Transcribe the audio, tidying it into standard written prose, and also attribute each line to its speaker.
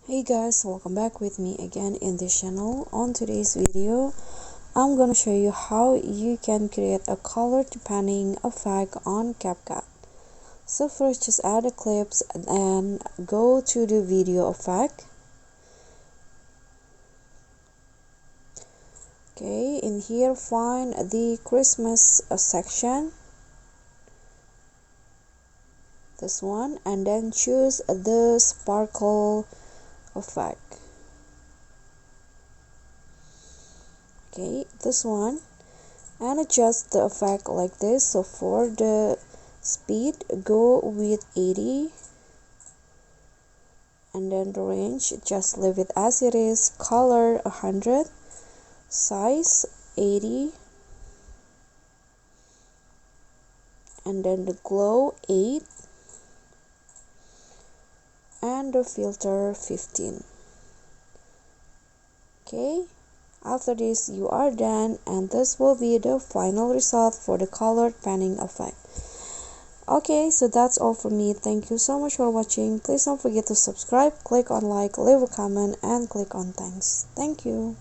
Speaker 1: Hey guys, welcome back with me again in this channel. On today's video, I'm gonna show you how you can create a colored panning effect on CapCut. So first, just add the clips and go to the video effect. Okay, in here find the Christmas section, this one, and then choose the sparkle effect. Okay, this one, and adjust the effect like this. So for the speed, go with 80, and then the range, just leave it as it is. Color 100, size 80, and then the glow 8, and the filter 15. Okay, after this you are done, and this will be the final result for the colored panning effect. Okay, so that's all from me. Thank you so much for watching. Please don't forget to subscribe, click on like, leave a comment, and click on thanks. Thank you.